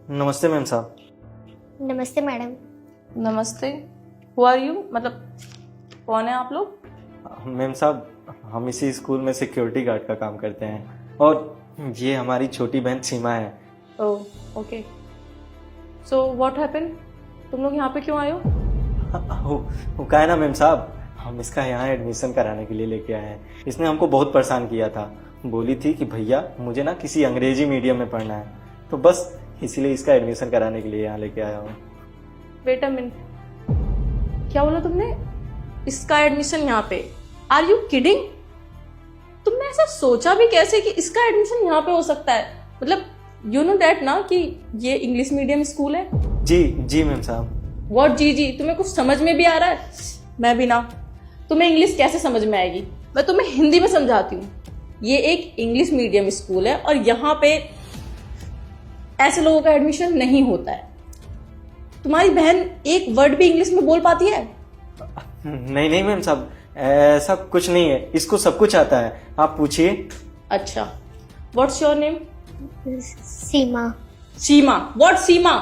नमस्ते मैम साहब। नमस्ते मैडम। नमस्ते। हु आर यू, मतलब कौन है आप लोग? मैम साहब, हम इसी स्कूल में सिक्योरिटी गार्ड का काम करते हैं और ये हमारी छोटी बहन सीमा है। Oh okay. So what happened? तुम लोग यहाँ पे क्यों आए हो? वो क्या है ना मैम साहब, हम इसका यहाँ एडमिशन कराने के लिए लेके आए हैं। इसने हमको बहुत परेशान किया था, बोली थी कि भैया मुझे ना किसी अंग्रेजी मीडियम में पढ़ना है, तो बस इसीलिए इसका एडमिशन कराने के लिए यहाँ लेके आया हूँ। वेट अ मिनट, क्या बोला तुमने? इसका एडमिशन यहाँ पे? Are you kidding? तुमने ऐसा सोचा भी कैसे कि इसका एडमिशन यहाँ पे हो सकता है? मतलब यू नो दैट ना कि ये इंग्लिश मीडियम स्कूल है। जी जी मैम साहब। व्हाट जी जी? तुम्हें कुछ समझ में भी आ रहा है? मैं भी ना। तुम्हें इंग्लिश कैसे समझ में आएगी? मैं तुम्हें हिंदी में समझाती हूँ। ये एक इंग्लिश मीडियम स्कूल है और यहाँ पे ऐसे लोगों का एडमिशन नहीं होता है। तुम्हारी बहन एक वर्ड भी इंग्लिश में बोल पाती है? नहीं नहीं मैम साहब, ऐसा कुछ नहीं है, इसको सब कुछ आता है, आप पूछिए। अच्छा, what's your name? Seema. Seema? What Seema?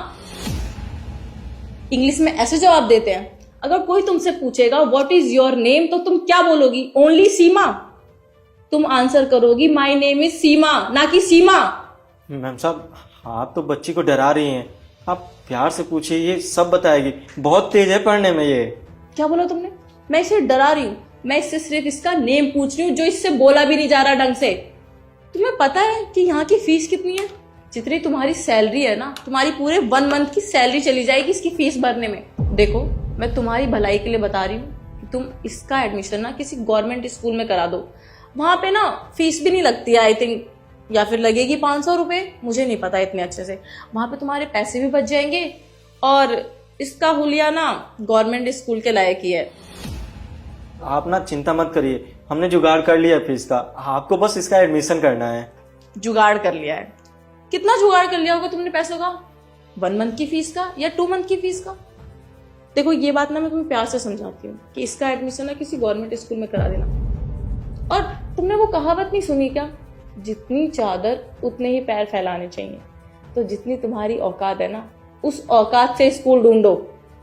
English में ऐसे जवाब देते हैं? अगर कोई तुमसे पूछेगा व्हाट इज योर नेम तो तुम क्या बोलोगी? ओनली सीमा? तुम आंसर करोगी माई नेम इज सीमा, ना कि सीमा। मैम साहब, आप तो बच्ची को डरा रही हैं, आप प्यार से पूछिए, ये सब बताएगी, बहुत तेज है पढ़ने में ये। क्या बोला तुमने? मैं इसे डरा रही हूँ? मैं इससे सिर्फ इसका नेम पूछ रही हूँ जो इससे बोला भी नहीं जा रहा ढंग से। तुम्हें पता है कि यहाँ की फीस कितनी है? जितनी तुम्हारी सैलरी है ना, तुम्हारी पूरे 1 मंथ की सैलरी चली जाएगी इसकी फीस भरने में। देखो, मैं तुम्हारी भलाई के लिए बता रही हूँ कि तुम इसका एडमिशन ना किसी गवर्नमेंट स्कूल में करा दो। वहां पे ना फीस भी नहीं लगती है आई थिंक, या फिर लगेगी 500 रुपये, मुझे नहीं पता इतने अच्छे से। वहां पे तुम्हारे पैसे भी बच जाएंगे और इसका हुलिया ना गवर्नमेंट स्कूल के लायक ही है। आप ना चिंता मत करिए, हमने जुगाड़ कर लिया फीस का, आपको बस इसका एडमिशन करना है। जुगाड़ कर लिया है? कितना जुगाड़ कर लिया होगा तुमने पैसों का? 1 मंथ की फीस का या 2 मंथ की फीस का? देखो, ये बात ना मैं तुम्हें प्यार से समझाती हूँ कि इसका एडमिशन ना किसी गवर्नमेंट स्कूल में करा देना। और तुमने वो कहावत नहीं सुनी क्या, जितनी चादर उतने ही पैर फैलाने चाहिए? तो जितनी तुम्हारी औकात है ना, उस औकात से स्कूल ढूंढो,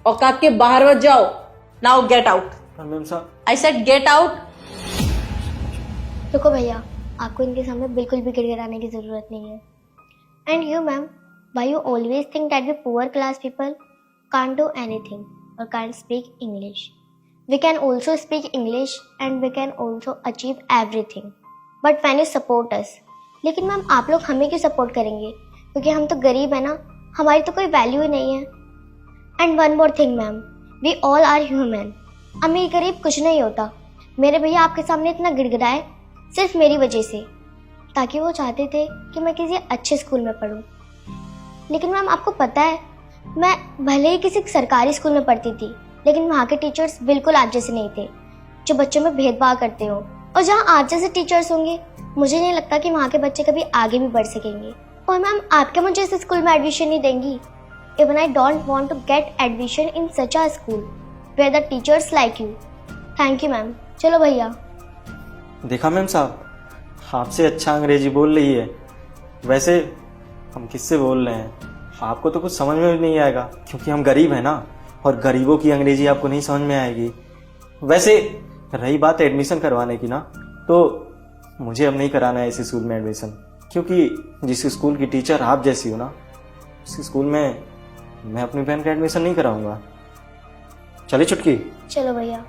औकात के बाहर मत जाओ। Now get out. मैम साहब, आई सेड गेट आउट। रुको भैया, आपको इनके सामने बिल्कुल भी गिड़गिड़ाने की जरूरत नहीं है। And you ma'am, why you always think that we poor class people can't do anything or can't speak English? We can also speak English and we can also achieve everything. But when you support us, लेकिन ma'am आप लोग हमें क्यों support करेंगे? क्योंकि हम तो गरीब है ना, हमारी तो कोई वैल्यू ही नहीं है। And one more thing ma'am, we all are human. अमीर गरीब कुछ नहीं होता। मेरे भैया आपके सामने इतना गिड़गिड़ाए सिर्फ मेरी वजह से, ताकि वो चाहते थे कि मैं किसी अच्छे स्कूल में पढूं। लेकिन मैम आपको पता है, मैं भले ही किसी सरकारी स्कूल में पढ़ती थी, लेकिन वहाँ के टीचर्स बिल्कुल आप जैसे नहीं थे, जो बच्चों में भेदभाव करते हो। और जहाँ आप जैसे टीचर्स होंगे, मुझे नहीं लगता कि वहाँ के बच्चे कभी आगे भी बढ़ सकेंगे। और मैम आप क्या मुझे इस स्कूल में एडमिशन नहीं देंगी? Even I don't want to get admission in such a school where the teachers like you. Thank you ma'am. चलो भैया। देखा मैम साहब, आपसे अच्छा अंग्रेजी बोल रही है। वैसे हम किससे बोल रहे हैं, आपको तो कुछ समझ में भी नहीं आएगा, क्योंकि हम गरीब हैं ना, और गरीबों की अंग्रेजी आपको नहीं समझ में आएगी। वैसे रही बात एडमिशन करवाने की ना, तो मुझे अब नहीं कराना है इस स्कूल में एडमिशन, क्योंकि जिस स्कूल की टीचर आप जैसी हो ना, उस स्कूल में मैं अपनी बहन का एडमिशन नहीं कराऊंगा। चलिए छुटकी। चलो भैया।